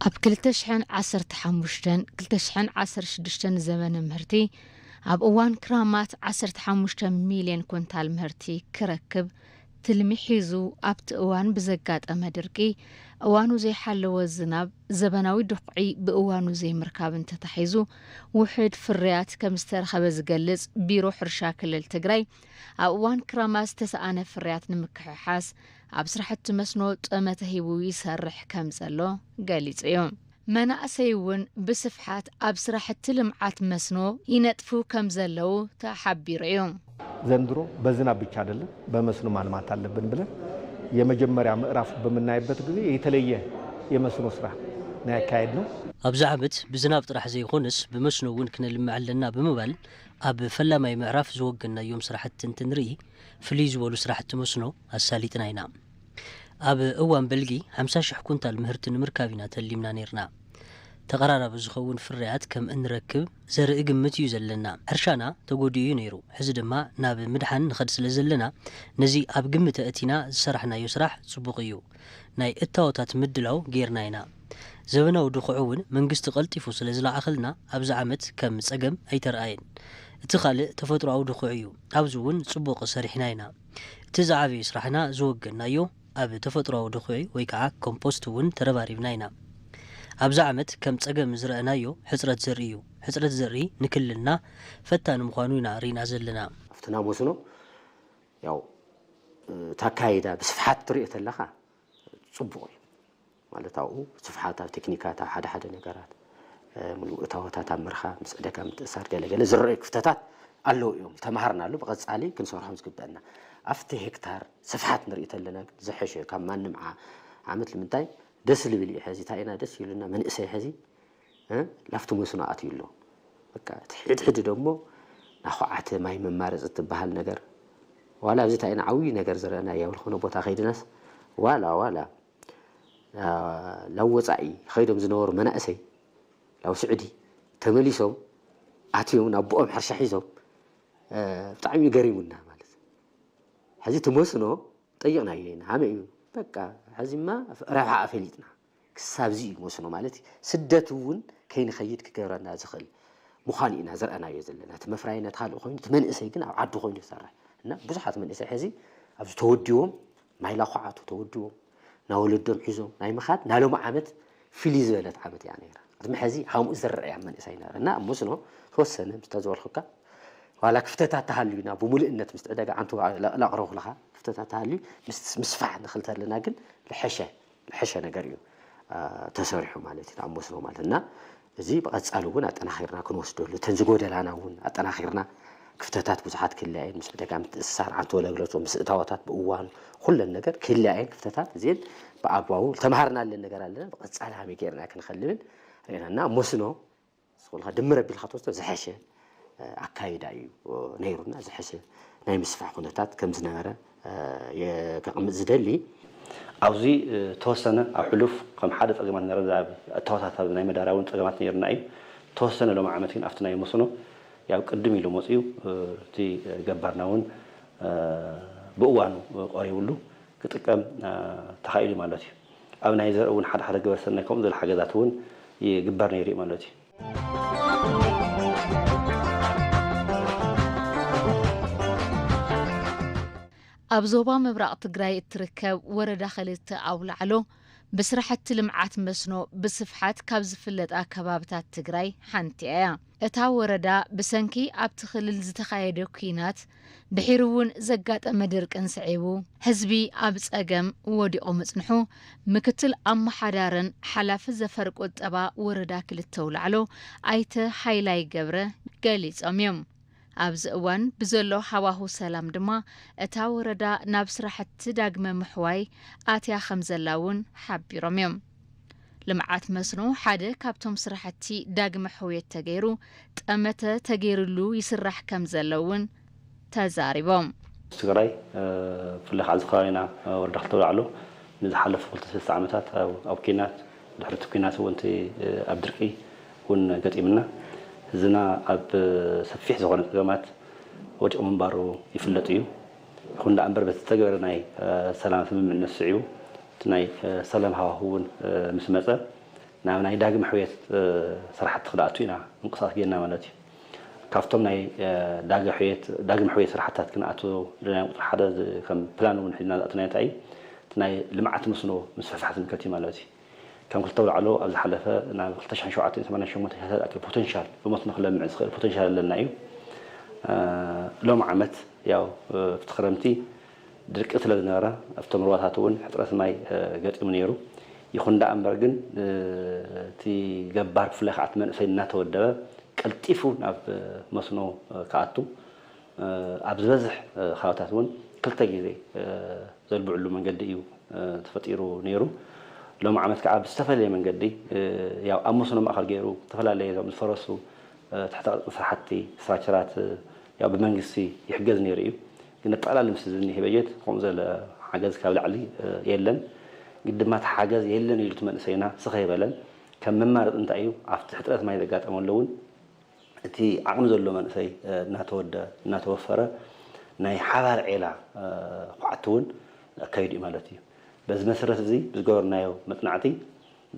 أب كلتشحن 15 زمن مهرتي أب أوان كرامات 15 مليون كونتال مهرتي كركب تلميحيزو أبت أوان بزقات أمدركي أوانو زي حلو الزناب زبناوي دقعي بأوانو زي مركاب انت تحيزو وحد فريات كمسترخب زقلز بيرو حرشاكل التقري أوان كرامات تسأنا فريات نمكححاس أبسرحت مسنو تأمتهيبو يسرح كمزلو قاليت يوم منا أسيون بسفحات أبسرحت لمعات مسنو ينطفو كمزلو تحبير يوم زندرو بزنا ብቻ አይደለም በመስኖ ማልማት አለብን ብለን የመጀመሪያ ምዕራፍ በመናይበት ጊዜ የተለየ የመስኖ ስራ ነው ያካሄድነው አብዛ ዓመት ብዝናብ ጥራሕ ዘይኾንስ በመስኖ ውን ክንልምዕ ኣለና በመባል ኣብ ፈላማይ ምዕራፍ ዝወግና ዮም ስራሕቲ እንትንርኢ ፍልይ ዝበሉ ስራሕቲ መስኖ ኣሳሊጥና ኢና ኣብ እዋን በልጊ 50,000 ኩንታል ምህርቲ ንምርካብ ኢና ተሊምና ነርና ተቀራራብ ዝኸውን ፍርያት ከም እንረክብ ዘርኢ ግምት እዩ ዘለና ሕርሻና ተጎዲዩ ነይሩ ሕዚ ድማ ናብ ምድሓን ንኸድ ስለ ዘለና ነዚ ኣብ ግምት እቲና ዝሰራሕናዮ ስራሕ ጽቡቕ እዩ ናይ እታወታት ምድላው ጌርና ኢና ዘበናዊ ድኹዑውን መንግስቲ ቀልጢፉ ስለ ዝለዓኸልና ኣብዚ ዓመት ከም ፀገም ኣይተረኣየን እቲ ካልእ ተፈጥሮኣዊ ድኹዕ እዩ ኣብዚ እውን ጽቡቕ ሰሪሕና ኢና እቲ ዝዓበየ ስራሕና ዝወገናዮ ኣብ ተፈጥሮኣዊ ድኹዕ ወይ ከዓ ኮምፖስት እውን ተረባሪብና ኢና ኣብዚ ዓመት ከም ፀገም ዝረአናዮ ሕፅረት ዘርኢ እዩ ሕፅረት ዘርኢ ንክልልና ፈታኒ ምዃኑ ኢና ሪና ዘለና ኣፍትና መስኖ ያው ታካይዳ ብስፍሓት ትሪኦ ተለኻ ጽቡቕ እዩ ማለት ኣው ስፍሓት ቴክኒካት ሓደ ነገራት ሙሉእ እታወታት ኣምርኻ ምስ ዕደጋ ምትእሳር ገለገለ ዝረአዩ ክፍተታት ኣለዉ እዮም ተማሃርናሉ ብቐጻሊ ክንሰርሖም ዝግበአና ኣፍቲ ሄክታር ስፍሓት ንሪኦ ተለና ዝሐሸ ካብ ማንም ዓመት ንምንታይ ደስ ልብል ሕዚ ታይና ደስ ይሉና መንእሰይ ሕዚ ላፍቱ መስኖ ኣትዩሎ በቃ ትሕድ ደሞ ናኹዓተ ማይ መማረጽ ትበሃል ነገር ዋላ ኣብዚ ታይና ዓዊ ነገር ዘረአና ያው ልኾነ ቦታ ኸይድናስ ዋላ ላወጻኢ ኸይዶም ዝነበሩ መናእሰይ ላው ስዕዲ ተመሊሶም ኣትዮም ናብኦም ሕርሻ ሒዞም ብጣዕሚ ገሪሙና ማለት ሕዚ ትመስኖ ጠይቕናዮ ኢና ሃመይ እዩ በቃ ሕዚማ ረብሓ ኣፈሊጥና ክሳብዚ መስኖ ማለት ስደት እውን ከይንኸይድ ክገብረና ዝኽእል ምዃኑ ኢና ዘርአናዮ ዘለና እቲ መፍራይነት ካልእ ኮይኑ እቲ መንእሰይ ግን ኣብ ዓዱ ኮይኑ ይሰርሕ እና ብዙሓት መንእሰይ ሕዚ ኣብዚ ተወዲቦም ማይ ላኹዓቱ ተወዲቦም ናወለዶም ሒዞም ናይ ምኻድ ናሎም ዓመት ፍልይ ዝበለት ዓመት እያ ነይራ ቅድሚ ሕዚ ሃምኡ ዝረአያ መንእሰይ ነይራ እና መስኖ ተወሰነ ምስተዝበልኩካ ዋላ ክፍተታት ተሃልዩና ብሙሉእነት ምስ ዕደጋ ዓንቱ ላቕረቡ ለኻ ክፍተታት ተሃልዩ ምስፋሕ ንኽእል ተለና ግን ልሐሸ ነገር እዩ ተሰሪሑ ማለት እዩ ኣብ መስኖ ማለት እና እዚ ብቐጻሊ እውን ኣጠናኺርና ክንወስደሉ ተን ዝጎደላና እውን ኣጠናኺርና ክፍተታት ብዙሓት ክለያየን ምስ ዕደጋ ምትእስሳር ዓንቱ ወለግለጾ ምስ እታወታት ብእዋኑ ኩለን ነገር ክለያየን ክፍተታት እዚአን ብኣግባቡ ተማሃርና ኣለን ነገር ኣለና ብቐጻሊ ሃመይ ጌርና ክንኸልብን ርኢናና መስኖ ስኹልካ ድምር ኣቢልካ ትወስዶ ዝሐሸ ኣካይዳ እዩ ነይሩና ዝሐሸ ናይ ምስፋሕ ኩነታት ከም ዝነበረ የቀምጥ ዝደሊ ኣብዚ ተወሰነ ኣብ ሕሉፍ ከም ሓደ ፀገማት ነረዛ እታወታት ናይ መዳራውን ፀገማት ነርና እዩ ተወሰነ ሎም ዓመት ግን ኣብቲ ናይ መስኖ ያው ቅድም ኢሉ መፅኡ እቲ ገባርና እውን ብእዋኑ ቆሪቡሉ ክጥቀም ተኻኢሉ ማለት እዩ ኣብ ናይ ዘርኢ እውን ሓደ ገበር ሰናይ ከምኡ ዝበለ ሓገዛት እውን ይግበር ነይሩ ማለት እዩ ኣብ ዞባ ምብራቕ ትግራይ እትርከብ ወረዳ ኸልተ ኣውላዕሎ ብስራሕቲ ልምዓት መስኖ ብስፍሓት ካብ ዝፍለጣ ከባብታት ትግራይ ሓንቲ እያ እታ ወረዳ ብሰንኪ ኣብቲ ክልል ዝተኻየደ ኩናት ድሒሩ እውን ዘጋጠመ ድርቅን ስዒቡ ህዝቢ ኣብ ፀገም ወዲቑ ምፅንሑ ምክትል ኣመሓዳርን ሓላፊ ዘፈር ቁጠባ ወረዳ ክልተ ኣውላዕሎ ኣይተ ሃይላይ ገብረ ገሊፆም እዮም ኣብዚ እዋን ብዘሎ ሃዋሁ ሰላም ድማ እታ ወረዳ ናብ ስራሕቲ ዳግመ ምሕዋይ ኣትያ ከም ዘላ እውን ሓቢሮም እዮም ልምዓት መስኖ ሓደ ካብቶም ስራሕቲ ዳግመ ሕውየት ተገይሩ ጠመተ ተገይሩሉ ይስራሕ ከም ዘሎ እውን ተዛሪቦም ትግራይ ፍልይ ከዓ ዝኸባቢና ወረዳ ክልተ ኣውላዕሎ ንዝሓለፉ 2 ዓመታት ኣብ ኩናት ድሕሪ እቲ ኩናት እውን ኣብ ድርቂ እውን ገጢምና ዝና ኣብ ሰፊሕ ዝኾነ ፀገማት ወዲቑ ምንባሩ ይፍለጥ እዩ ይኹን ዳ እምበር በቲ ተገበረ ናይ ሰላም ስምምዕነት ስዒቡ እቲ ናይ ሰላም ሃዋህው እውን ምስ መፀ ናይ ዳግም ሕውየት ስራሕቲ ክዳኣቱና እንቅስቃስ ጌርና ማለት እዩ ካብቶም ናይ ዳግም ሕውየት ስራሕትታት ክንኣቱ ናይ ቁጥሪ ሓደ ከም ፕላን እውን ሒዝና ዝኣቱና እንታይ ናይ ልምዓት መስኖ ምስፍሕፋሕ ዝምልከት እዩ ማለት እዩ ከም ክልተ ውላዕሎ ኣብ ዝሓለፈ ናብ 2788 ሄክታር ፖቴንሻል ብመስኖ ክለምዕ ዝኽእል ፖቴንሻል ኣለና እዩ ሎም ዓመት ያው ኣብቲ ክረምቲ ድርቂ ስለ ዝነበረ ኣብቶም ሩባታት እውን ሕፅረት ማይ ገጢሙ ነይሩ ይኹን ዳ እምበር ግን እቲ ገባር ብፍላይ ከዓ መንእሰይ እናተወደበ ቀልጢፉ ናብ መስኖ ከኣቱ ኣብ ዝበዝሕ ከባቢታት እውን ክልተ ግዜ ዘልብዕሉ መንገዲ እዩ ተፈጢሩ ነይሩ ሎም ዓመት ከዓ ብዝተፈላለየ መንገዲ ያው ኣብ መስኖ ማእኸል ገይሩ ዝተፈላለየ ዞም ዝፈረሱ ትሕቲ ስራሕቲ ስትራክቸራት ያው ብመንግስቲ ይሕገዝ ነይሩ እዩ ግን ጠቕላላ ምስ ዝኒሄ በጀት ከምኡ ዘለ ሓገዝ ካብ ላዕሊ የለን ግድማት ሓገዝ የለን ኢሉ ትመንሰይና ስኸ ይበለን ከም መማረፅ እንታይ እዩ ኣብቲ ሕጥረት ማይ ዘጋጠመሉ እውን እቲ ዓቕሚ ዘሎ መንእሰይ እናተወፈረ ናይ ሓባር ዒላ ኳዕቲ እውን ኣካይዱ ማለት እዩ በዚ መሰረት እዚ ብዝገበርናዮ መፅናዕቲ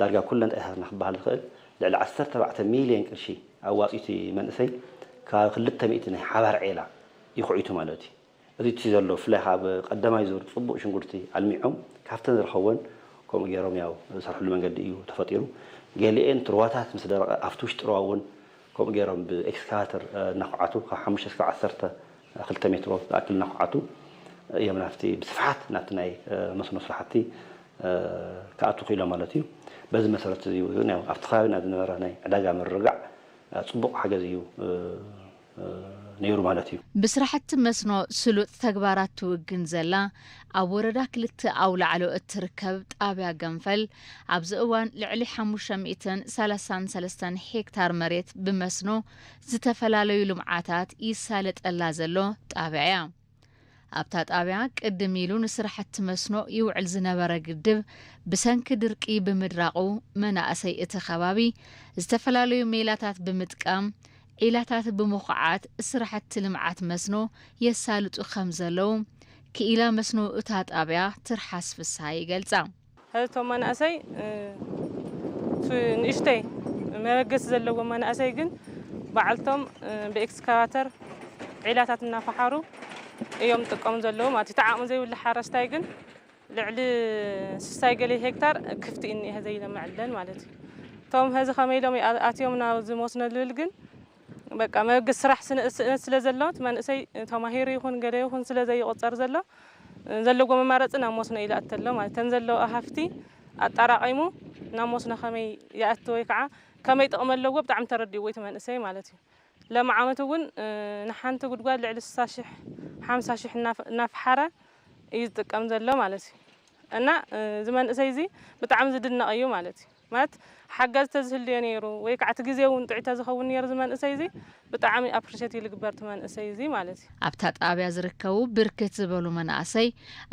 ዳርጋ ኩለን ጣይታትና ክበሃል ዝኽእል ልዕሊ 14 ሚልዮን ቅርሺ ኣዋፂቲ መንእሰይ ካብ 200 ናይ ሓባር ዒላ ይኹዒቱ ማለት እዩ እዚ እቲ ዘሎ ብፍላይ ካብ ቀዳማይ ዙር ፅቡቅ ሽንጉርቲ ኣልሚዖም ካብተን ዝረኸቦን ከምኡ ገይሮም ያው ዝሰርሕሉ መንገዲ እዩ ተፈጢሩ ገሊአን ሩባታት ምስ ደረቐ ኣብቲ ውሽጢ ሩባ እውን ከምኡ ገይሮም ብኤክስካቫተር እናኳዓቱ ካብ 5 እስካብ 2 ሜትሮ ዝኣክል እናኳዓቱ እዮም ናፍቲ ብስፍሓት ናብቲ ናይ መስኖ ስራሕቲ ከኣቱ ክኢሎም ማለት እዩ በዚ መሰረት እዚ እውን ያው ኣብቲ ከባቢና ዝነበረ ናይ ዕዳጋ ምርግጋዕ ፅቡቅ ሓገዝ እዩ ነይሩ ማለት እዩ ብስራሕቲ መስኖ ስሉጥ ተግባራት ትውግን ዘላ ኣብ ወረዳ ክልተ ኣውላዕሎ እትርከብ ጣብያ ገንፈል ኣብዚ እዋን ልዕሊ 533 ሄክታር መሬት ብመስኖ ዝተፈላለዩ ልምዓታት ይሳለጠላ ዘሎ ጣብያ እያ ኣብታ ጣብያ ቅድም ኢሉ ንስራሕቲ መስኖ ይውዕል ዝነበረ ግድብ ብሰንኪ ድርቂ ብምድራቑ መናእሰይ እቲ ከባቢ ዝተፈላለዩ ሜላታት ብምጥቃም ዒላታት ብምኹዓት ስራሕቲ ልምዓት መስኖ የሳልጡ ከም ዘለው ክኢላ መስኖ እታ ጣብያ ትርሓስ ፍስሓ ይገልጻ እቶም መናእሰይ ንእሽተይ መበገስ ዘለዎ መናእሰይ ግን ባዓልቶም ብኤክስካቫተር ዒላታት እናፈሓሩ እዮም ጥቆም ዘለው ማለት ተዓቕሙ ዘይብሉ ሓረስታይ ግን ልዕሊ 6 ገሌ ሄክታር ክፍቲ እኒሄ ዘይለምዕለን ማለት እዩ እቶም ህዚ ከመኢሎም ኣትዮም ናብ ዝመስኖ ዝብል ግን በቃ መበገስ ስራሕ ስእነት ስለ ዘለዎ መንእሰይ ተማሂሩ ይኹን ገለ ይኹን ስለ ዘይቆፀር ዘሎ ዘለዎ መማረፂ ናብ መስኖ ኢሉ ኣተሎ ማለት ተን ዘለዎ ኣሃፍቲ ኣጣራቒሙ ናብ መስኖ ከመይ ይኣቱ ወይ ከዓ ከመይ ጥቕሚ ኣለዎ ብጣዕሚ ተረዲእዎ እቲ መንእሰይ ማለት እዩ ሎም ዓመት እውን ንሓንቲ ጉድጓድ ልዕሊ 50,000 እናፈሓረ እዩ ዝጥቀም ዘሎ ማለት እዩ እና እዚ መንእሰይ እዚ ብጣዕሚ ዝድነቕ እዩ ማለት እዩ ማለት ሓጋዝ ተዝህልዮ ነይሩ ወይ ከዓ እቲ ግዜ እውን ጥዕታ ዝኸውን ነይሩ ዝመንእሰይ እዚ ብጣዕሚ ኣፕሪሼት ይልግበር ትመንእሰይ እዚ ማለት እዩ ኣብታ ጣብያ ዝርከቡ ብርክት ዝበሉ መናእሰይ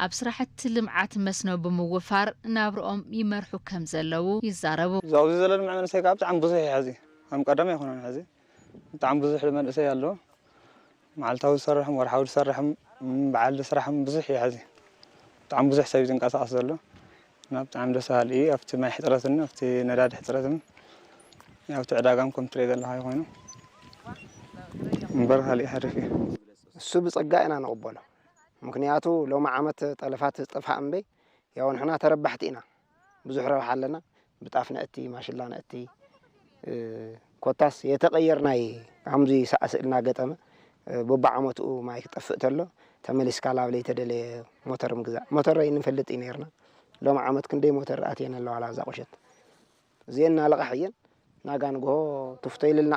ኣብ ስራሕቲ ልምዓት መስኖ ብምውፋር ናብርኦም ይመርሑ ከም ዘለው ይዛረቡ ኣብዚ ዘሎ ልምዓት መንእሰይ ከዓ ብጣዕሚ ብዙሕ እዩ ሕዚ ከም ቀደም ኣይኮነን ሕዚ ብጣዕሚ ብዙሕ መንእሰይ ኣሎ መዓልታዊ ዝሰርሕም ወርሓዊ ዝሰርሕም በዓል ዝስራሕም ብዙሕ እዩ ሕዚ ብጣዕሚ ብዙሕ ሰብ ዝንቀሳቐስ ዘሎ ብጣዕሚ ደስ በሃሊ እዩ ኣብቲ ማይ ሕፅረትን ኣብቲ ነዳዲ ሕፅረትን ኣብቲ ዕዳጋም ከም ትሪኦ ዘለካ ኮይኑ እምበር ካሊእ ሓሪፍ እዩ እሱ ብፀጋ ኢና ንቕበሎ ምክንያቱ ሎሚ ዓመት ጠለፋት ዝጠፍሓ እምበይ ያው ንሕና ተረባሕቲ ኢና ብዙሕ ረብሓ ኣለና ብጣፍ ነእቲ ማሽላ ነእቲ ኮታስ የተቀየርናይ ከምዚ ሳእስእልና ገጠመ በብዓመትኡ ማይ ክጠፍእ ተሎ ተመሊስካ ላብ ለይተደለየ ሞተር ምግዛእ ሞተር ይንፈልጥ እዩ ነርና ሎም ዓመት ክንደይ ሞተር ኣትየን ኣለዋ ዛ ቁሸት እዚአን ናለቕሕ እየን ናጋ ንግሆ ትፍቶ ይልልና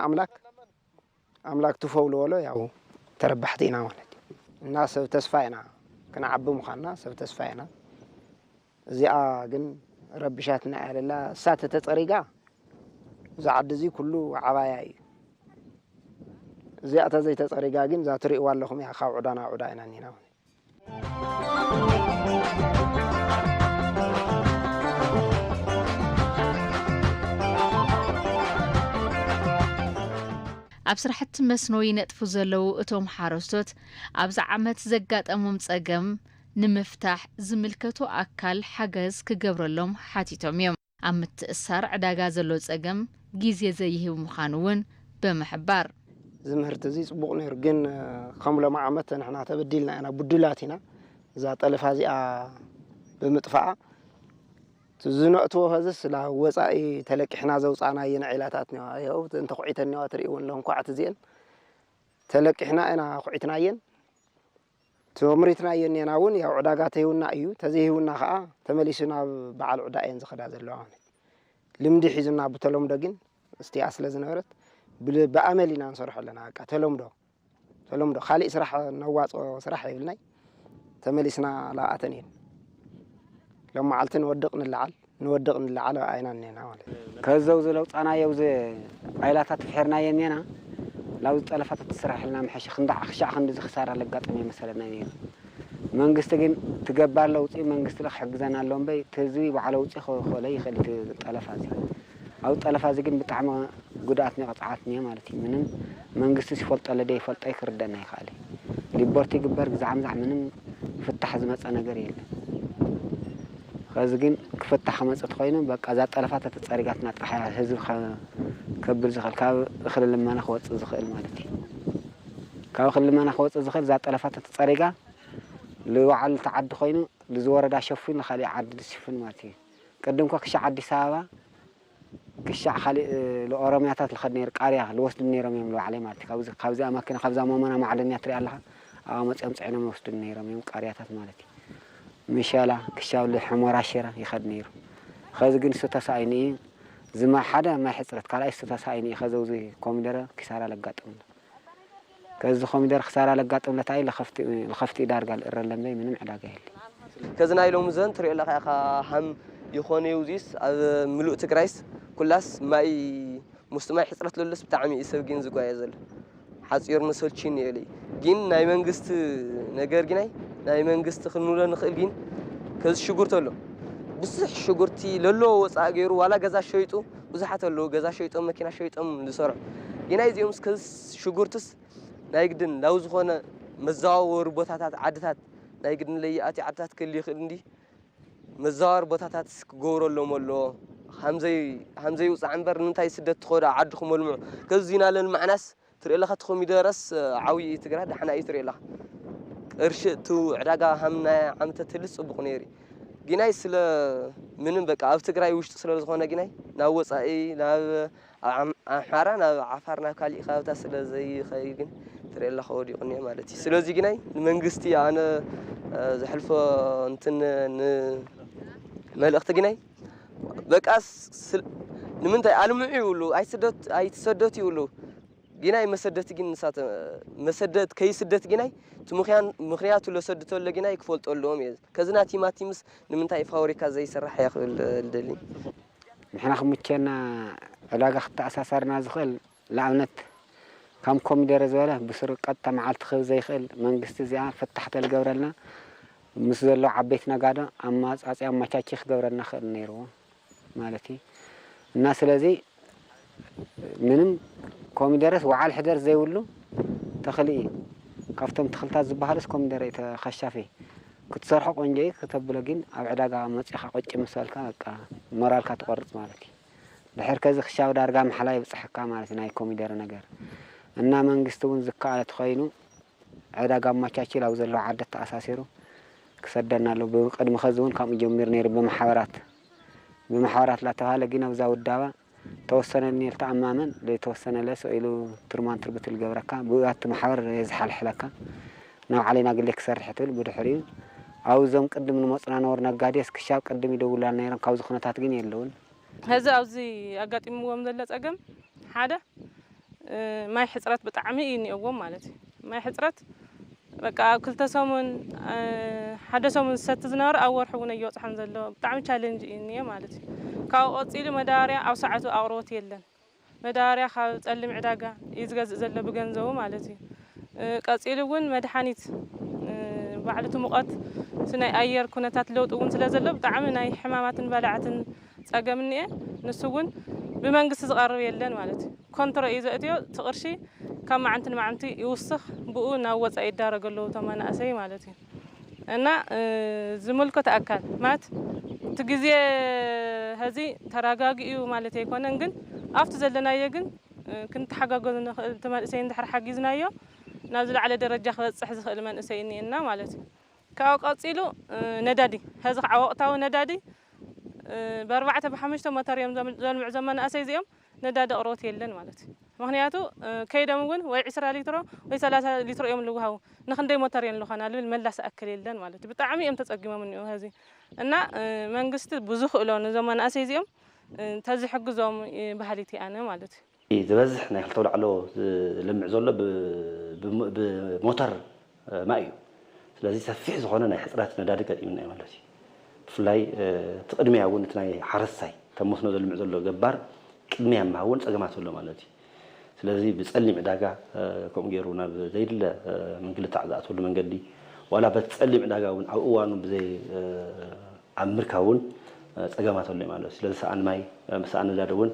ኣምላክ ትፈው ዝበሎ ያው ተረባሕቲ ኢና ማለት እና ሰብ ተስፋ ኢና ክንዓቢ ምዃንና ሰብ ተስፋ ኢና እዚኣ ግን ረብሻትና ያለላ እሳተ ተፀሪጋ እዛ ዓዲ እዚ ኩሉ ዓባያ እዩ እዚኣ ተዘይተፀሪጋ ግን እዛ ትሪእዋ ኣለኹም እያ ካብ ዑዳ ናብ ዑዳ ኢና ኒና ኣብ ስራሕቲ መስኖ ይነጥፉ ዘለው እቶም ሓረስቶት ኣብዚ ዓመት ዘጋጠሞም ፀገም ንምፍታሕ ዝምልከቱ ኣካል ሓገዝ ክገብረሎም ሓቲቶም እዮም ኣብ ምትእሳር ዕዳጋ ዘሎ ፀገም ግዜ ዘይህብ ምዃኑ እውን ብምሕባር ዝምህርቲ እዚ ጽቡቕ ነይሩ ግን ከም ሎማ ዓመት ንሕና ተበዲልና ኢና ቡድላት ኢና እዛ ጠለፋ እዚኣ ብምጥፋኣ ዝነእትዎ ህዝስ ላ ወፃኢ ተለቂሕና ዘውፃና የንዒላታት ነዋ ይኸው እንተ ኹዒተን ነዋ ትርእይውን ለهم ኳዕት እዚአን ተለቂሕና ኢና ኹዒትናየን ተምሪትናየን ኔና እውን ያው ዕዳጋ ተይውና እዩ ተዘይህውና ከዓ ተመሊሱና በዓል ዕዳኤን ዝኸዳ ዘለዋ ልምዲ ሒዙና ብተለምዶ ግን እስቲኣ ስለ ዝነበረት ብኣመል ኢና ንሰርሖ ኣለና በቃ ተለምዶ ካሊእ ስራሕ ነዋፅኦ ስራሕ የብልናይ ተመሊስና ላኣተን እየን ሎም መዓልቲ ንወድቕ ንለዓል ኣይና ኔና ማለት ከዘው ዝለውፃናዮ ዓይላታት ፍሕርናየን ኔና ላው ጠለፋታት ትስራሕልና ምሕሽ ክሻዕ ክንዲ ዝኽሳራ ለጋጠም የመሰለና ነይሩ መንግስቲ ግን ትገባር ለውፂ መንግስቲ ለክሕግዘና ኣሎ እምበይ ተዚ ባዕለ ውፂ ክኾለ ይኽእል ጠለፋ እዚ ኣብ ጠለፋ እዚ ግን ብጣዕሚ ጉድኣት ቀፅዓት ኒየ ማለት እዩ ምንም መንግስቲ ሲፈልጦ ለደ ይፈልጦ ይክርደና ይኽእል ሪፖርት ይግበር ግዛዕምዛዕ ምንም ፍታሕ ዝመፀ ነገር የለን ከዚ ግን ክፍታሕ መፅት ኮይኑ በቃ እዛ ጠለፋታት ተፀሪጋትና ጥሓያ ህዝቢ ከብል ዝኽእል ካብ እኽሊ ልመና ክወፅእ ዝኽእል ማለት እዩ ካብ እኽሊ ልመና ክወፅእ ዝኽእል እዛ ጠለፋታት ተፀሪጋ ልባዕሉ ተዓዲ ኮይኑ ዝወረዳ ሸፉን ንኻሊእ ዓዲ ዝሽፍን ማለት እዩ ቅድም እኳ ክሻዕ ኣዲስ ኣበባ ክሻዕ ካሊእ ለኦሮምያታት ልኸድ ነይሩ ቃርያ ልወስዱ ነይሮም እዮም ልባዕለይ ማለት እዩ ካብዚኣ መኪና ካብዛ መመና ማዕደንያ ትሪኣ ኣለኻ ኣብኣ መፅኦም ፅዒኖም ይወስዱ ነይሮም እዮም ቃርያታት ማለት እዩ ምሸላ ክሻው ለሕሞራ ሽራ ይኸድ ነይሩ ከዚ ግን ተሳኢኒ ዝማ ሓደ ማይ ሕፅረት ካልኣይ ተሳኢኒ ከዘውዚ ኮሚደረ ክሳራ ለጋጥምና ከዚ ኮሚደረ ክሳራ ለጋጥምና ታይ ለኸፍቲ ዳርጋ ልእረለምበይ ምንም ዕዳጋ የለ ከዚ ናይ ሎሚ ዘን ትሪኦ ኣለኻ ኢኻ ሃም ይኾነ ዩዚስ ኣብ ምሉእ ትግራይስ ኩላስ ማይ ሙስቲ ማይ ሕፅረት ለሎስ ብጣዕሚ ሰብ ግን ዝጓየ ዘሎ ሓፂር ንሰልቺን የለ ግን ናይ መንግስቲ ነገር ግናይ ናይ መንግስቲ ክንብሎ ንኽእል ግን ከዚ ሽጉርቲ ኣሎ ብዙሕ ሽጉርቲ ለሎ ወፃእ ገይሩ ዋላ ገዛ ሸይጡ ብዙሓት ኣሎ ገዛ ሸይጦም መኪና ሸይጦም ዝሰርሑ ግናይ እዚኦምስ ከዚ ሽጉርትስ ናይ ግድን ላው ዝኾነ መዘዋወሪ ቦታታት ዓድታት ናይ ግድን ለይኣቲ ዓድታት ክህሉ ይኽእል እንዲ መዘዋወሪ ቦታታት ክገብረሎም ኣሎ ሃምዘይ ውፃዕ እምበር ንምንታይ ስደት ትኸዱ ዓድኹም መልምዑ ከዚ ዚና ለልማዕናስ ትሪኦ ኣለኻ እቲ ኮሚደረስ ዓብዪ ትግራይ ዳሕና እዩ ትሪኦ ኣለኻ ቅርሺ እቲ ዕዳጋ ሃምና ዓመታት ህልስ ፅቡቕ ነይሩ ግናይ ስለ ምንም በቃ ኣብ ትግራይ ውሽጢ ስለ ዝኾነ ግናይ ናብ ወፃኢ ናብ ኣምሓራ ናብ ዓፋር ናብ ካሊእ ከባብታት ስለ ዘይኸይድ ግን ትሪኦ ኣለኻ ወዲቑ እኒአ ማለት እዩ ስለዚ ግናይ ንመንግስቲ ኣነ ዘሕልፎ እንትን ንመልእኽቲ ግናይ በቃ ንምንታይ ኣልምዑ ይብሉ ኣይትሰደቱ ይብሉ ግናይ መሰደት ግን ንሳተ መሰደት ከይስደት ግናይ ምክንያቱ ለሰደተሎ ግናይ ክፈልጦ ኣለዎም እየ ከዝና ቲማቲምስ ንምንታይ ፋብሪካ ዘይስራሕ ይኽእል ልደሊ ንሕና ክምቸና ዕዳጋ ክተኣሳሰርና ዝኽእል ንኣብነት ከም ኮሚደረ ዝበለ ብስርቀት መዓልቲ ክህብ ዘይኽእል መንግስቲ እዚኣ ፍታሕ ተልገብረልና ምስ ዘሎ ዓበይቲ ነጋዶ ኣማፃፂ ኣመቻቺ ክገብረልና ክእል ነይርዎ ማለት እዩ እና ስለዚ ምንም ኮሚደረስ ወዓል ሕደር ዘይብሉ ተኽሊ እዩ ካብቶም ተኽልታት ዝበሃሉስ ኮሚደረ ተኸሻፊ ክትሰርሖ ቆንጆ እዩ ክተብሎ ግን ኣብ ዕዳጋ መፂኻ ቆጭ ምሰልካ በቃ ሞራልካ ትቆርፅ ማለት እዩ ድሕር ከዚ ክሻብ ዳርጋ መሓላ ይብፅሕካ ማለት እዩ ናይ ኮሚደረ ነገር እና መንግስቲ እውን ዝከኣለ ተኸይኑ ዕዳጋ ኣመቻቺ ላው ዘለዎ ዓደት ተኣሳሲሩ ክሰደና ኣሎ ብቅድሚ ከዚ እውን ከምኡ ጀሚሩ ነይሩ ብማሕበራት ላተባሃለ ግን ኣብዛ ውዳባ ተወሰነ ኔልታ ኣማመን ለተወሰነ ለሰኢሉ ትርማን ትርብትል ገብረካ ብኣት ማሕበር ዝሓልሕለካ ናብ ዓለና ግሌ ክሰርሕ ትብል ብድሕሪኡ ኣብዞም ቅድም ንመፅና ነበሩ ነጋዴስ ክሻብ ቅድም ይደውሉና ነይሮም ካብዚ ኩነታት ግን የለውን ሕዚ ኣብዚ ኣጋጢምዎም ዘሎ ፀገም ሓደ ማይ ሕፅረት ብጣዕሚ እዩ እኒአዎም ማለት እዩ ማይ ሕፅረት በቃ ኣብ 2 ሰሙን ሓደ ሰሙን ዝሰቲ ዝነበረ ኣብ ወርሒ እውን እየወፅሐን ዘሎ ብጣዕሚ ቻሌንጅ እዩ እኒአ ማለት እዩ ካብኡ ቀፂሉ መዳበርያ ኣብ ሰዓቱ ኣቕርቦት የለን መዳበርያ ካብ ፀሊም ዕዳጋ እዩ ዝገዝእ ዘሎ ብገንዘቡ ማለት እዩ ቀፂሉ እውን መድሓኒት ባዕልቱ ሙቐት ናይ ኣየር ኩነታት ለውጥ እውን ስለ ዘሎ ብጣዕሚ ናይ ሕማማትን በላዕትን ፀገም እኒአ ንሱ እውን ብመንግስቲ ዝቐርብ የለን ማለት እዩ ኮንትሮ እዩ ዘእትዮ እቲ ቅርሺ ካብ መዓንቲ ንመዓንቲ ይውስኽ ብኡ ናብ ወፃኢ ይዳረገሉ እቶም መናእሰይ ማለት እዩ እና ዝምልከት ኣካል ማለት እቲ ግዜ هذه تراجعي ومالتي يكونن جن أفت زلنا يجن كنت حاجة تمال سين دحر حاجزنا يو نازل على درجة خلاص حز خلمان سيني إننا مالتي كأوقاتيلو ندادي هذا عوقتها ندادي بأربعة بحمشة مطريم زمان أسيزيهم ندادي أروتي لين مالتي مهنياتو كيدا مقول وعشرة لتر وثلاثة لتر يوم لوهاو نخندي مطرين لو خنا الملس أكل لين مالتي بتعمي أم تتأجم مني وهذه أنا منقست بزخ لون زمان أسيزيهم تزح حجزهم بحالتي أنا مالتي إذا بزحنا يحطوا على لمع زولا بموتر مايو ስለዚ ሰፊሕ ዝኾነ ናይ ሕፅረት ነዳዲ ገጢምና እዩ ማለት እዩ ብፍላይ ትቅድሚያ እውን እቲ ናይ ሓረስታይ ተመስኖ ዘልምዕ ዘሎ ገባር ቅድሚያ ማውን ፀገማት ዘሎ ማለት እዩ ስለዚ ብፀሊም ዕዳጋ ከምኡ ገይሩ ናብ ዘይድለ ምንግልታዕ ዝኣትወሉ መንገዲ ዋላ በፀሊም ዕዳጋ እውን ኣብ እዋኑ ብዘይ ኣብ ምርካውን ፀገማት ኣሎ ማለት እዩ ስለዚ ሰኣን ማይ ሰኣን ነዳዲ እውን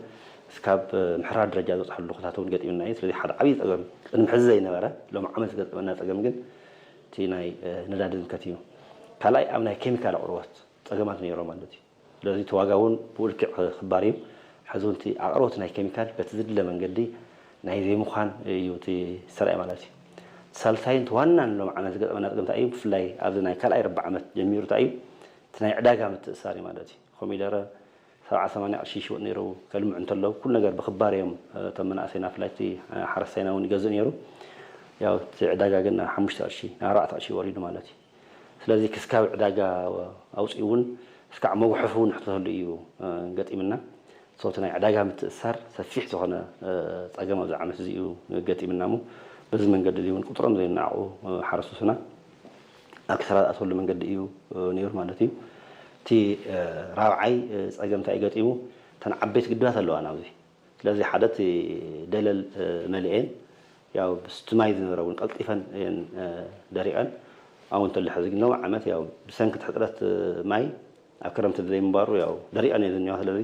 እስካብ ምሕራር ደረጃ ዝበፅሐሉ ኩታት እውን ገጢምና እዩ ስለዚ ሓደ ዓብዪ ፀገም ቅድሚ ሕዚ ዘይነበረ ሎሚ ዓመት ዝገጠመና ፀገም ግን تيناي ندادن كتيو كلاي أمناي كيميكال أقروت تجمعت نيرو مالتي لازم تواجهون بقول كخباريم حزون تي أقروت ناي كيميكال بتزيد لمن جدي ناي زي مخان يوتي سرعة مالتي سالتين توانا لو معنا زقت أنا قدمت أيم فلاي أبدا ناي كلاي 4 عمت جمير تأيم تناي عداقة متساري مالتي خمي دارا 7-8 شو نيرو كلمة عن تلو كل نجار بخباريم تمنا أسينا فلايتي حرسينا ونجازن نيرو ያው ዕዳጋ ግን 5,000 4,000 ወሪዱ ማለት እዩ ስለዚህ ክስካብ ዕዳጋ ኣውፅኡን እስካዕ መጉሕፉን ሕተሉ እዩ ገጢምና ሶት ናይ ዕዳጋ ምትእሳር ሰፊሕ ዝኾነ ፀገም ኣብ ዓመት እዚኡ ገጢምና ሙ በዚ መንገዲ እውን ቁጥሮም ዘይናዓቁ ሓረሱስና ኣብ ክስራት ኣትወሉ መንገዲ እዩ ነይሩ ማለት እዩ እቲ ራብዓይ ፀገም እንታይ ገጢሙ ተን ዓበይቲ ግድባት ኣለዋ ናብዚ ስለዚ ሓደ እቲ ደለል መልአን ያው ብስትማይ ዝነበረውን ቀልጢፈን ደሪቀን አሁን ተልሕ ዝግነው ዓመት ያው ብሰንክት ሕጥረት ማይ ኣብ ክረምቲ ዘይምባሩ ያው ደሪቀን የዝኛው ስለዚ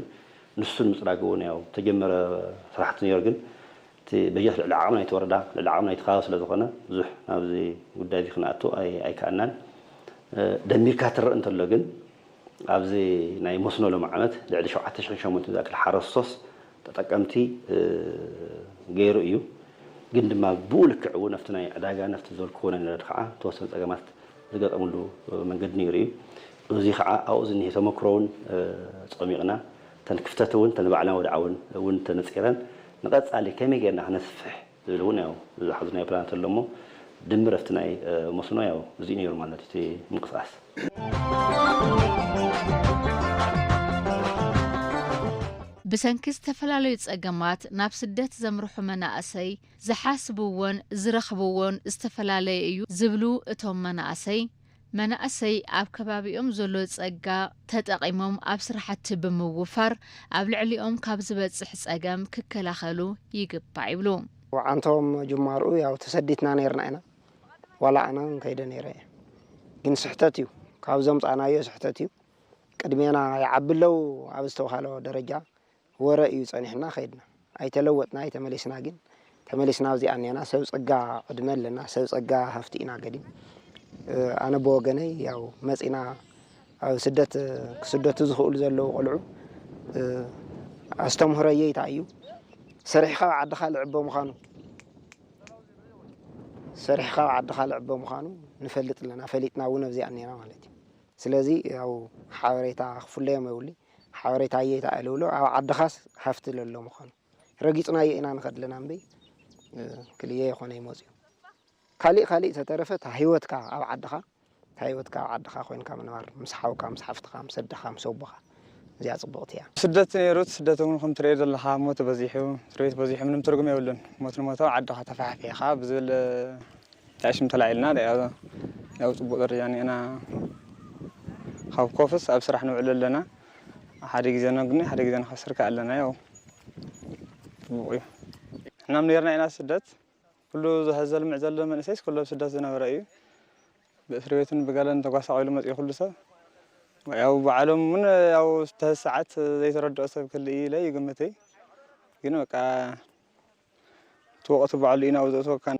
ንሱን ምፅራግውን ያው ተጀመረ ስራሕቲ ነይሩ ግን እቲ በጀት ልዕሊ ዓቕምና ይተወረዳ ልዕሊ ዓቕምና ይተኻወ ስለ ዝኾነ ብዙሕ ናብዚ ጉዳይ እዚ ክንኣቱ ኣይከኣልናን ደሚርካ ትርእ እንተሎ ግን ኣብዚ ናይ መስኖ ሎም ዓመት ልዕሊ 7,800 ዝኣክል ሓረስቶስ ተጠቀምቲ ገይሩ እዩ ግን ድማ ብኡልክዕ እውን ኣብቲ ናይ ዕዳጋ ነፍቲ ዝበልክዎ ናይ ነዳዲ ከዓ ተወሰነ ፀገማት ዝገጠምሉ መንገዲ ነይሩ እዩ እዚ ከዓ ኣብኡ ዝኒሄ ተመክሮውን ፀሚቕና ተን ክፍተት እውን ተን ባዕልና ወድዓውን እውን ተነፂረን ንቐፃሊ ከመይ ጌርና ክነስፍሕ ዝብል እውን ያው ዝሓዝናዮ ፕላናት ኣሎ እሞ ድምር ኣብቲ ናይ መስኖ ያው እዚ ነይሩ ማለት እቲ ምንቅስቃስ ብሰንኪ ዝተፈላለዩ ፀገማት ናብ ስደት ዘምርሑ መናእሰይ ዝሓስብዎን ዝረኽብዎን ዝተፈላለየ እዩ ዝብሉ እቶም መናእሰይ ኣብ ከባቢኦም ዘሎ ፀጋ ተጠቂሞም ኣብ ስራሕቲ ብምውፋር ኣብ ልዕሊኦም ካብ ዝበፅሕ ፀገም ክከላኸሉ ይግባእ ይብሉ ወዓንቶም ጅማርኡ ያው ተሰዲትና ነርና ኢና ዋላ ኣነ ከይደ ነይረ ግን ስሕተት እዩ ካብዞም ፃናዮ ስሕተት እዩ ቅድሜና ይዓብለው ኣብ ዝተውሃለ ደረጃ ወረ እዩ ጸኒሕና ኸይድና ኣይተለወጥና ኣይተመለስና ግን ተመለስና ኣብዚ ኣንያና ሰብ ፀጋ ቅድመ ኣለና ሰብ ፀጋ ሃፍቲና ገዲ ኣነ በወገነይ ያው መፂና ኣብ ስደት ክስደቱ ዝኽእሉ ዘለዉ ቆልዑ ኣስተምህረየ ይታዩ ሰሪሕኻ ዓድኻ ልዕቦ ምዃኑ ሰሪሕኻ ዓድኻ ልዕቦ ምዃኑ ንፈልጥ ኣለና ፈሊጥና እውን ኣብዚ ኣንያና ማለት እዩ ስለዚ ያው ሓበሬታ ክፍለዮም የብሉ حاوريت عيت ألولو أو عدخاس هفت للو مخان رجيتنا يئنا نخد لنا بي كليه خوني موزيو خالي سترفت هيوتك أو عدخا هيوتك أو عدخا خوين كامل نار مسحوك مسحفتك مسدخا مسوبخا زي عصبوتيا سدتني روت سدتهم خم تريد الله موت بزيحو تريد بزيح من ترقم يقولون موت عدخا تفاح في خاب زل تعيش متلعلنا ده يا صبور يعني أنا خاف كوفس أبصر إحنا وعلى لنا حد يجزنا قني حد يجزنا خسر كألنا ياو إحنا منيرنا إنا سدت كله هذا المعزل من أساس كله سدت زنا برأيه بأسريتهم بقالن تقاس عائلة ما يأكل لسه ياو بعلم من ياو 6 ساعات زي ترد أسب كل لا يقمتي هنا بقى توقت بعلينا وزوجته كان